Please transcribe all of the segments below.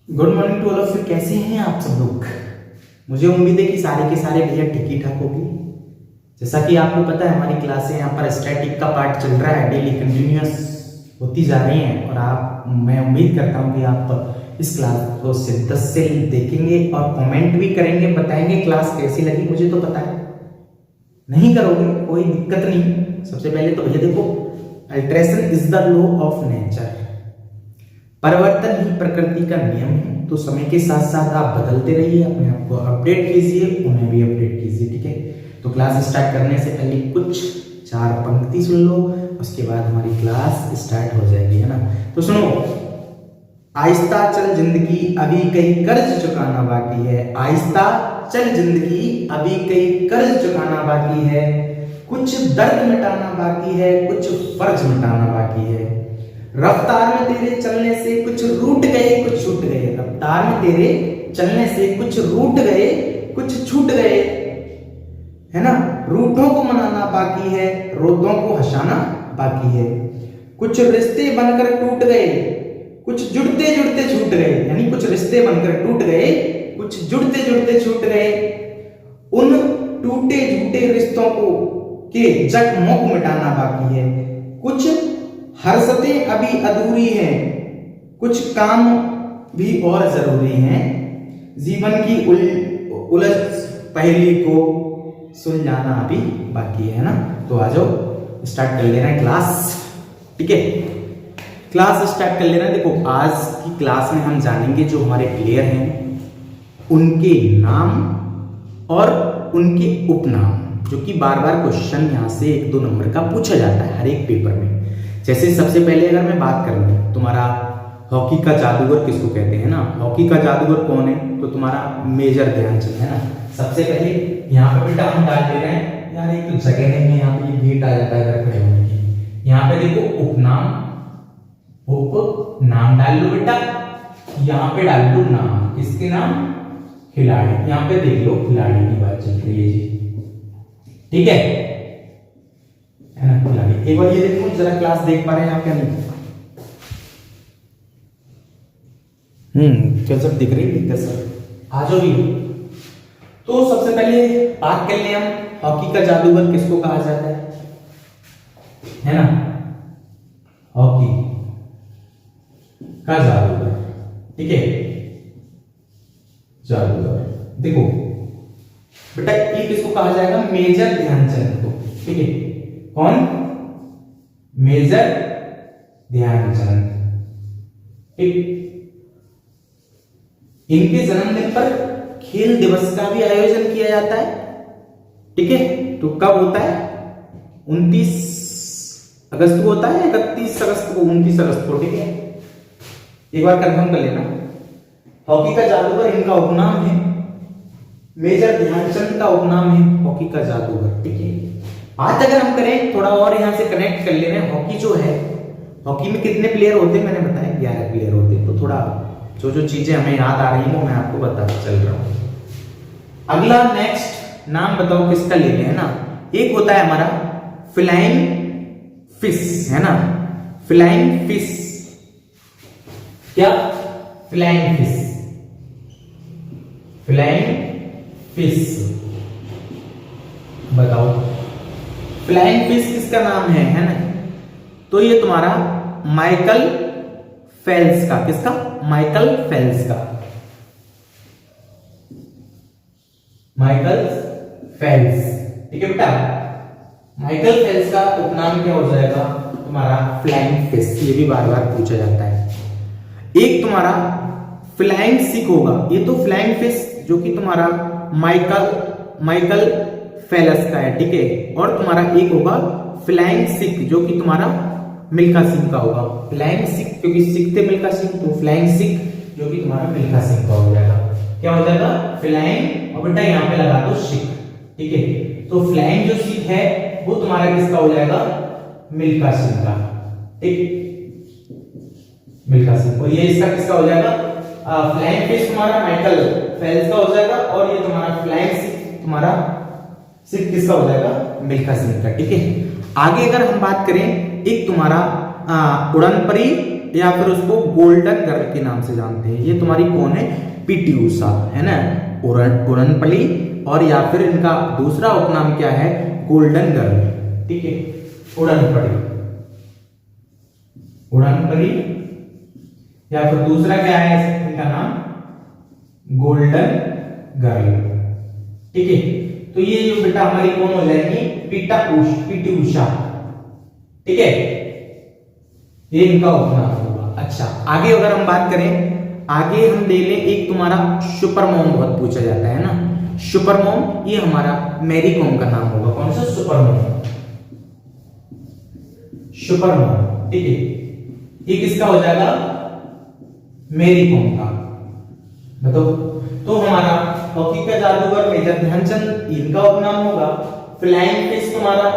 Good morning to all of you. कैसे हैं आप सब लोग? मुझे उम्मीद है कि सारे के सारे भैया ठीक ही ठाक होगी। जैसा कि आपको पता है हमारी क्लासें यहाँ पर स्टैटिक का पार्ट चल रहा है, डेली कंटिन्यूअस होती जा रही हैं और मैं उम्मीद करता हूँ कि आप इस क्लास को शिद्दत से देखेंगे और कमेंट भी करेंगे, बताएंगे क्लास कैसी लगी। मुझे तो पता है नहीं करोगे कोई दिक्कत नहीं। सबसे पहले तो भैया देखो, alteration is the law of nature, परिवर्तन ही प्रकृति का नियम है। तो समय के साथ साथ आप बदलते रहिए, अपने आप को अपडेट कीजिए, उन्हें भी अपडेट कीजिए, ठीक है। तो क्लास स्टार्ट करने से पहले कुछ 4 पंक्ति सुन लो, उसके बाद हमारी क्लास स्टार्ट हो जाएगी, है ना। तो सुनो, आहिस्ता चल जिंदगी अभी कई कर्ज चुकाना बाकी है, आहिस्ता चल जिंदगी अभी कई कर्ज चुकाना बाकी है, कुछ दर्द मिटाना बाकी है, कुछ फर्ज मिटाना बाकी है। रफ्तार में तेरे चलने से कुछ रूठ गए कुछ छूट गए, रफ्तार में तेरे चलने से कुछ रूठ गए कुछ छूट गए, है ना। रूठों को मनाना बाकी है, रोदों को हंसाना बाकी है। कुछ रिश्ते बनकर टूट गए, कुछ जुड़ते जुड़ते छूट गए, यानी कुछ रिश्ते बनकर टूट गए, कुछ जुड़ते जुड़ते छूट गए। उन टूटे झूठे रिश्तों को के जख्मों को मिटाना बाकी है। कुछ हर्षतें अभी अधूरी हैं, कुछ काम भी और जरूरी हैं। जीवन की उलझ पहेली को सुलझाना अभी बाकी है ना। तो आ जाओ, स्टार्ट कर लेना है क्लास, ठीक है। क्लास स्टार्ट कर लेना। देखो, आज की क्लास में हम जानेंगे जो हमारे प्लेयर हैं उनके नाम और उनके उपनाम, जो कि बार बार क्वेश्चन यहाँ से 1-2 नंबर का पूछा जाता है हर एक पेपर में। जैसे सबसे पहले अगर मैं बात करूँ, तुम्हारा हॉकी का जादूगर किसको कहते हैं ना, हॉकी का जादूगर कौन है? तो तुम्हारा मेजर ध्यानचंद, है ना। सबसे पहले यहाँ पे बेटा हम डाल दे रहे हैं, यार एक तो जगह नहीं है यहाँ पे, ये गेट आ जाता है अगर खड़े होने की। यहाँ पे देखो उपनाम, उपनाम डाल लो बेटा, यहाँ पे डाल लो नाम, किसके नाम? खिलाड़ी। यहाँ पे देख लो खिलाड़ी की बात चल रही है जी, ठीक है ना। खिलाड़ी, एक बार ये देखो जरा, क्लास देख पा रहे हैं आप क्या नहीं? क्या सब दिख रही है सर? आ जाओ भी। तो सबसे पहले बात कर ले हम, हॉकी का जादूगर किसको कहा जाता है ना। हॉकी का जादूगर, ठीक है, जादूगर। देखो बेटा, ये किसको कहा जाएगा? मेजर ध्यानचंद को, ठीक है। कौन? मेजर ध्यानचंद, ठीक। इनके जन्मदिन पर खेल दिवस का भी आयोजन किया जाता है, ठीक है। तो कब होता है? 29 अगस्त को होता है, 31 अगस्त को, 29 अगस्त को, ठीक है। एक बार कंफर्म कर लेना। हॉकी का जादूगर इनका उपनाम है, मेजर ध्यानचंद का उपनाम है हॉकी का जादूगर, ठीक है। बात अगर हम करें थोड़ा और यहां से कनेक्ट कर ले रहे हैं, हॉकी जो है, हॉकी में कितने प्लेयर होते हैं? मैंने बताया 11 प्लेयर होते हैं। तो थोड़ा जो चीजें हमें याद आ रही है मैं आपको बताता चल रहा हूं। अगला नेक्स्ट नाम बताओ किसका ले लें, है ना। एक होता है हमारा फ्लाइंग फिश, है ना। फ्लाइंग फिश, क्या? फ्लाइंग फिश, फ्लाइंग फिश, बताओ फ्लाइंग फिश किसका नाम है ना। तो ये तुम्हारा माइकल फेल्प्स का, किसका? माइकल फेल्प्स का, माइकल फेल्प्स, ठीक है बेटा। माइकल फेल्प्स का उपनाम क्या हो जाएगा? तुम्हारा फ्लाइंग फिश। ये भी बार बार पूछा जाता है। एक तुम्हारा फ्लाइंग सिक होगा, ये तो फ्लाइंग फिश जो कि तुम्हारा माइकल फेल्प्स का है, ठीक है। और तुम्हारा एक होगा फ्लाइंग सिक जो कि तुम्हारा मिल्खा सिंह का होगा। फ्लाइंग सिक क्योंकि सिक थे मिल्खा सिंह, तो फ्लाइंग सिक जो कि तुम्हारा मिल्खा सिंह का हो जाएगा। क्या हो जाएगा? फ्लाइंग, और बेटा यहाँ पे लगा दो सिक, ठीक है। तो फ्लाइंग जो सिक है वो तुम्हारा किसका हो जाएगा? मिल्खा सिंह का, ठीक, मिल्खा सिंह। और ये इसका किसका हो जाएगा? फ्लाइंग फिश तुम्हारा माइकल फेल्प्स का हो जाएगा, और ये तुम्हारा फ्लाइंग सिक, तुम्हारा सिक किसका हो जाएगा? मिल्खा सिंह का, ठीक है। आगे अगर हम बात करें, एक तुम्हारा उड़नपरी या फिर उसको गोल्डन गर्ल के नाम से जानते हैं। ये तुम्हारी कौन है? पीटी उषा है ना, उड़नपली, और या फिर इनका दूसरा उपनाम क्या है? Golden girl. ठीक है, उड़नपली, उड़नपली, या फिर दूसरा क्या है इनका नाम? Golden girl. ठीक है, तो ये जो बेटा हमारी कौन हो जाएगी? पीटी उषा। ठीक है, ये इनका उपनाम होगा। अच्छा, आगे अगर हम बात करें, आगे हम ले लें एक तुम्हारा सुपर मॉम बहुत पूछा जाता है ना, सुपर मॉम, ये हमारा मैरी कॉम का नाम होगा। कौन सा? Super mom, super mom. ठीक है, ये किसका हो जाएगा? मैरी कॉम का। बताओ, तो हमारा हॉकी का जादूगर मेजर ध्यानचंद, इनका उपनाम होगा। फ्लाइंग फिश तुम्हारा,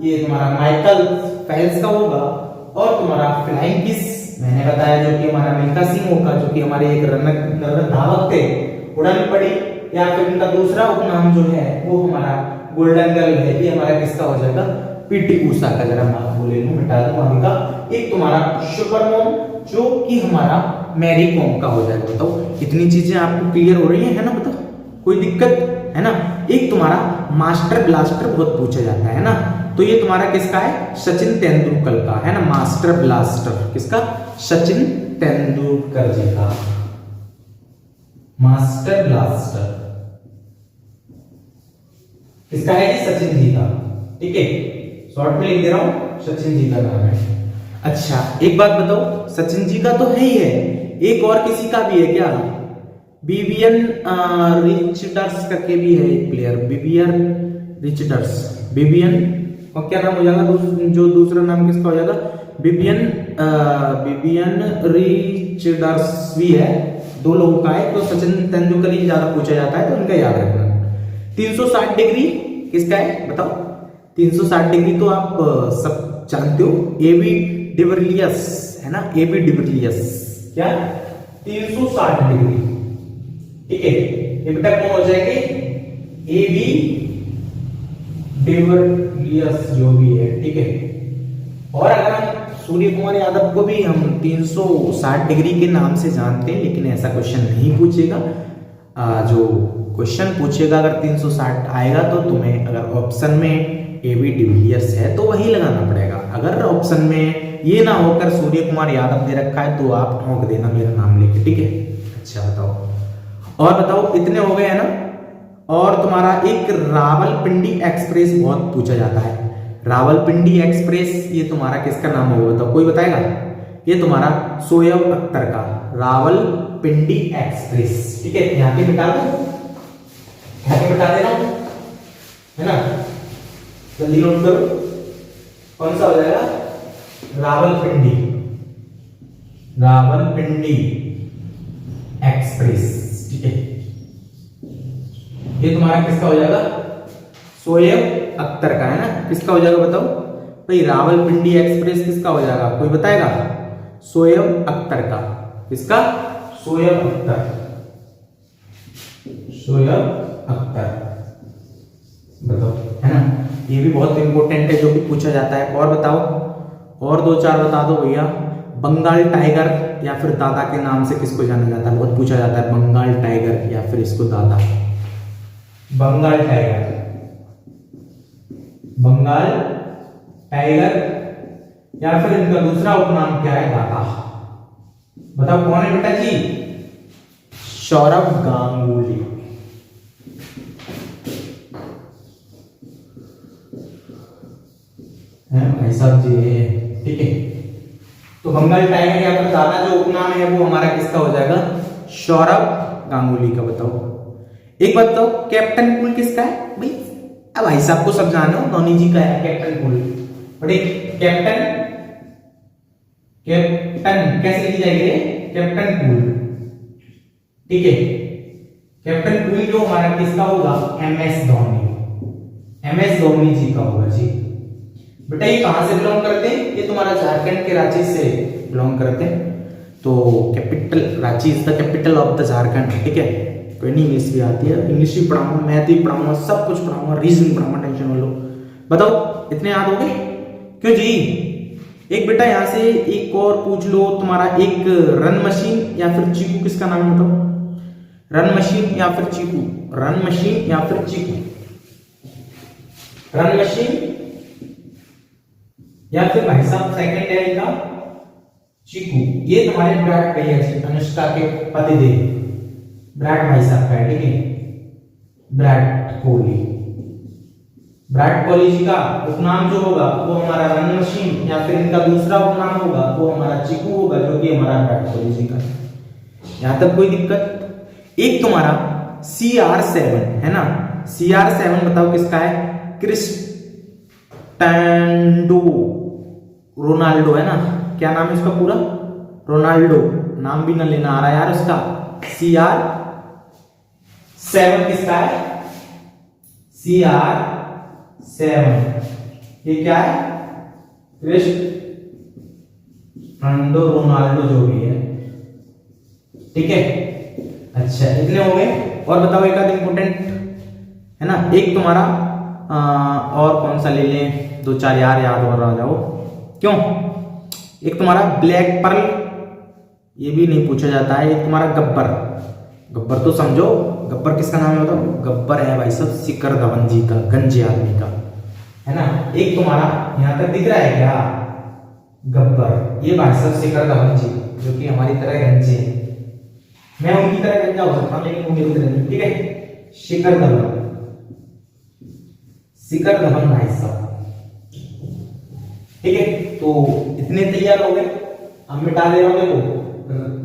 ये तुम्हारा माइकल फेल्प्स का होगा। और तुम्हारा फ्लाइंग किस मैंने बताया जो कि हमारा मिल्खा सिंह होगा, जो कि हमारे एक रन धावक थे, उड़नपड़ी, या फिर इनका दूसरा उपनाम जो है वो हमारा गोल्डन गर्ल है। ये हमारा किसका हो जाएगा? पीटी उषा का। जरा मैं आपको ले लूं, मिटा दूं आगे का। एक तुम्हारा सुपर मॉम जो कि हमारा मैरी कॉम का हो जाएगा। बताओ, इतनी चीजें आपको क्लियर हो रही है ना? बताओ, कोई दिक्कत है ना? एक तुम्हारा मास्टर ब्लास्टर बहुत पूछा जाता है ना, तो ये तुम्हारा किसका है? सचिन तेंदुलकर का है ना, मास्टर ब्लास्टर। किसका? सचिन तेंदुलकर जी का मास्टर ब्लास्टर। किसका है? सचिन जी का। ठीक है, शॉर्ट में लिख दे रहा हूं, सचिन जी का नाम है। अच्छा, एक बात बताओ, सचिन जी का तो है ही है, एक और किसी का भी है क्या? विवियन रिचर्ड्स करके भी है एक प्लेयर, विवियन रिचर्ड्स। विवियन, और क्या नाम हो जाएगा? जो दूसरा नाम किसका हो जाएगा? विवियन रिचर्ड्स भी है, दो लोगों का है। तो सचिन तेंदुलकर ही ज्यादा पूछा जाता है, तो इनका याद रखना। 360 डिग्री किसका है? बताओ, 360 डिग्री तो आप सब जानते हो, एबी डिविलियर्स है ना, एबी डिविलियर्स। क्या? 360 डिग्री। ठीक है, ये बेटा कौन हो जाएंगे? एबी डिविलियर्स जो भी है। ठीक है, और अगर हम सूर्य कुमार यादव को भी हम 360 डिग्री के नाम से जानते हैं, लेकिन ऐसा क्वेश्चन नहीं पूछेगा। जो क्वेश्चन पूछेगा अगर 360 आएगा तो तुम्हें, अगर ऑप्शन में एबी डिविलियर्स है तो वही लगाना पड़ेगा। अगर ऑप्शन में ये ना होकर सूर्य कुमार यादव दे रखा है तो आप ठोक देना मेरा नाम लेके। ठीक है, अच्छा बताओ, और बताओ, इतने हो गए हैं ना? और तुम्हारा एक रावलपिंडी एक्सप्रेस बहुत पूछा जाता है। रावलपिंडी एक्सप्रेस, ये तुम्हारा किसका नाम होगा? बताओ, कोई बताएगा? ये तुम्हारा शोएब अख्तर का रावलपिंडी एक्सप्रेस। ठीक है, यहाँ पे बिठा दो, यहाँ पे बिठा देना है ना, जल्दी नोट करो। कौन सा हो जाएगा? रावलपिंडी, रावलपिंडी एक्सप्रेस। ठीक है, ये तुम्हारा किसका हो जाएगा? शोएब अख्तर का है ना। किसका हो जाएगा बताओ भाई? रावलपिंडी एक्सप्रेस किसका हो जाएगा? कोई बताएगा? शोएब अख्तर का। किसका? शोएब अख्तर, शोएब अख्तर। बताओ, है ना, ये भी बहुत इंपॉर्टेंट है, जो भी पूछा जाता है। और बताओ, और दो चार बता दो भैया। बंगाल टाइगर या फिर दादा के नाम से किसको जाना जाता है? बहुत पूछा जाता है, बंगाल टाइगर या फिर इसको दादा। बंगाल टाइगर, बंगाल टाइगर, या फिर इनका दूसरा उपनाम क्या है? दादा। बताओ कौन है बेटा जी? सौरव गांगुली। भाई साहब जी, ठीक है, तो बंगाल टाइगर या फिर दादा जो उपनाम है वो हमारा किसका हो जाएगा? सौरव गांगुली का। बताओ, एक बात बताओ, कैप्टन कूल किसका है भाई? अब भाई साहब को सब जानो, धोनी जी का है कैप्टन कूल। बड़े कैप्टन, कैप्टन कैसे लिखी जाएगी? Captain cool. ठीक है, कैप्टन कूल जो हमारा किसका होगा? एमएस धोनी, एमएस धोनी जी का होगा जी। बेटा ये कहां से बिलोंग करते हैं? ये तुम्हारा झारखंड के रांची से बिलोंग करते हैं। तो capital Ranchi is the capital of the Jharkhand. ठीक है, कोई नहीं, इंग्लिश भी आती है, इंग्लिश भी पढ़ाऊंगा, मैथ भी पढ़ाऊंगा, सब कुछ पढ़ाऊंगा, रीजनिंग पढ़ाऊंगा, टेंशन मत लो। बताओ, इतने याद हो गए? क्यों जी? एक बेटा यहाँ से एक और पूछ लो तुम्हारा, एक रन मशीन या फिर चीकू, किसका नाम है बताओ? रन मशीन या फिर चीकू? रन मशीन या फिर चीकू? रन मशीन या फिर भाई साहब सेकेंडरी का चीकू। ये तुम्हारे विराट भैया जी, अनुष्का के पतिदेव विराट भाई साहब का है, ठीक है, विराट कोहली। विराट कोहली जी का उपनाम जो होगा वो हमारा रन मशीन, या फिर इनका दूसरा उपनाम होगा वो हमारा चीकू होगा, जो कि हमारा विराट कोहली जी का। यहां तक कोई दिक्कत? एक तुम्हारा CR7 है ना, CR7 बताओ किसका है? क्रिस्टेंडो रोनाल्डो है ना, क्या नाम है उसका पूरा? रोनाल्डो, नाम भी ना लेना आ रहा यार उसका। CR7 किसका है? CR7 ये क्या है? क्रिस्टेंडो रोनाल्डो जो भी है, ठीक है। अच्छा इतने हो गए। और बताओ एक आध इंपोर्टेंट है ना, एक तुम्हारा और कौन सा ले लें? दो चार यार याद और आ जाओ क्यों। एक तुम्हारा ब्लैक पर्ल, ये भी नहीं पूछा जाता है। एक तुम्हारा गब्बर, गब्बर तो समझो, गब्बर किसका नाम है बताओ? गब्बर है भाई साहब शिखर धवन जी का, गंजे आदमी का, है ना। एक तुम्हारा यहां तक दिख रहा है क्या? गब्बर, ये भाई साहब शिखर धवन जी, जो कि हमारी तरह गंजे हैं। मैं उनकी तरह गंजा हो सकता हूं लेकिन वो मेरी तरह नहीं, ठीक है। शिखर धवन, शिखर धवन भाई साहब, ठीक है। तो इतने तैयार हो गए। अब मिटा दे रहा हूं, देखो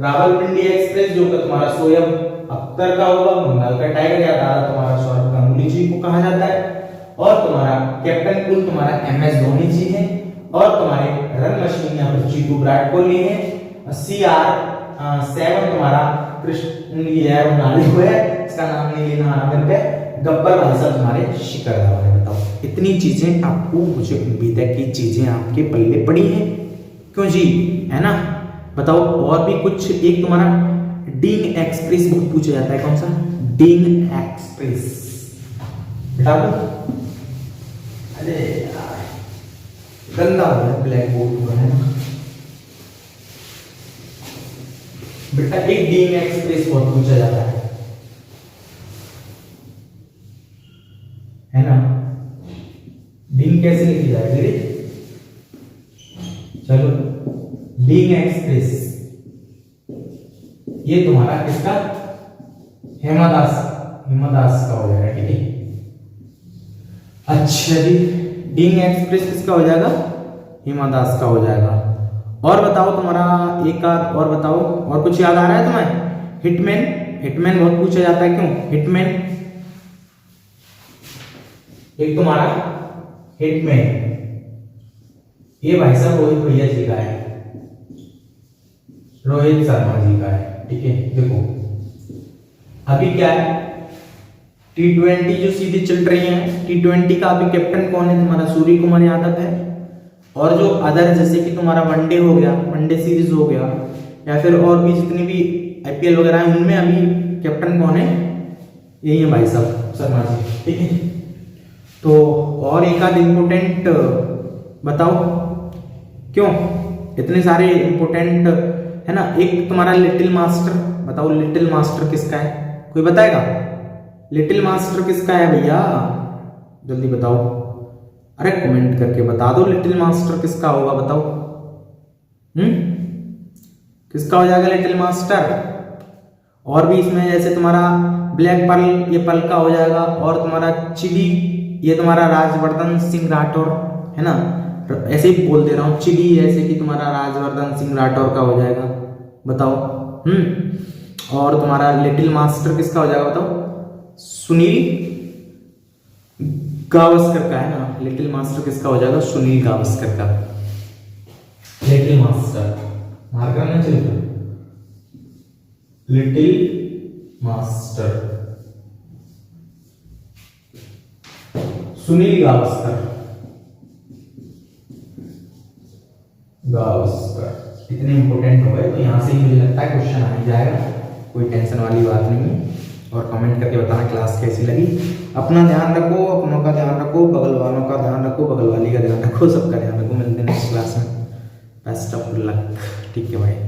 रावलपिंडी एक्सप्रेस जो कि तुम्हारा शोएब अख्तर का होगा, बंगाल का टाइगर, या दादा तुम्हारा सौरभ गांगुली जी को कहा जाता है, और तुम्हारा कैप्टन कूल तुम्हारा MS धोनी जी है, और तुम्हारे रन मशीन या फिर चीकू विराट कोहली है, CR7 तुम्हारा क्रिस्टियानो रोनाल्डो है, इसका नाम नहीं लेना आ रहा मेरे। गब्बर भाई साहब तुम्हारे शिखर धवन है। बताओ इतनी चीजें आपको, मुझे उम्मीद है कि चीजें आपके पल्ले पड़ी हैं, क्यों जी, है ना। बताओ और भी कुछ। एक तुम्हारा डींग एक्सप्रेस बहुत पूछा जाता है, कौन सा? डींग एक्सप्रेस, बता दो। अरे यार गंदा हो गया ब्लैक बोर्ड है ना बेटा। एक डींग एक्सप्रेस बहुत पूछा जाता है ना। डींग कैसे लिखी जाएगी? चलो डींग एक्सप्रेस, ये तुम्हारा किसका? हेमादास, हेमादास का हो जाएगा, ठीक है। अच्छा जी, डींग एक्सप्रेस किसका हो जाएगा? हेमादास का हो जाएगा। और बताओ तुम्हारा एक आध और बताओ, और कुछ याद आ रहा है तुम्हें? हिटमैन, हिटमैन बहुत पूछा जाता है, क्यों? हिटमैन, एक तुम्हारा हिटमैन, ये भाई साहब रोहित भैया जी का है, रोहित शर्मा जी का है, ठीक है। देखो अभी क्या है, T20 जो सीधी चल रही है, T20 का अभी कैप्टन कौन है? तुम्हारा सूर्य कुमार यादव है। और जो अदर जैसे कि तुम्हारा वनडे हो गया, वनडे सीरीज हो गया, या फिर और भी जितनी भी IPL वगैरह है, उनमें अभी कैप्टन कौन है? यही है भाई साहब शर्मा जी, ठीक है। तो और एक आध इंपोर्टेंट बताओ, क्यों इतने सारे इंपोर्टेंट है ना। एक तुम्हारा लिटिल मास्टर, बताओ लिटिल मास्टर किसका है? कोई बताएगा? लिटिल मास्टर किसका है भैया? जल्दी बताओ, अरे कमेंट करके बता दो लिटिल मास्टर किसका होगा, बताओ। किसका हो जाएगा लिटिल मास्टर? और भी इसमें जैसे तुम्हारा ब्लैक पर्ल, ये पर्ल का हो जाएगा। और तुम्हारा चिली, ये तुम्हारा राजवर्धन सिंह राठौर है ना, ऐसे ही बोल दे रहा हूँ चिली, ऐसे कि तुम्हारा राजवर्धन सिंह राठौर का हो जाएगा, बताओ। और तुम्हारा लिटिल मास्टर किसका हो जाएगा बताओ? सुनील गावस्कर का है ना, लिटिल मास्टर किसका हो जाएगा? सुनील गावस्कर का लिटिल मास्टर। मार करना चलेगा, लिटिल मास्टर सुनील गावस्कर, गावस्कर। इतने इंपोर्टेंट हो गए, तो यहां से ही मुझे लगता है क्वेश्चन आ ही जाएगा, कोई टेंशन वाली बात नहीं है। और कमेंट करके बताना क्लास कैसी लगी। अपना ध्यान रखो, अपनों का ध्यान रखो, बगल वालों का ध्यान रखो, बगल वाली का ध्यान रखो, सबका ध्यान रखो। मिलते हैं नेक्स्ट क्लास में। Best of luck. ठीक है भाई।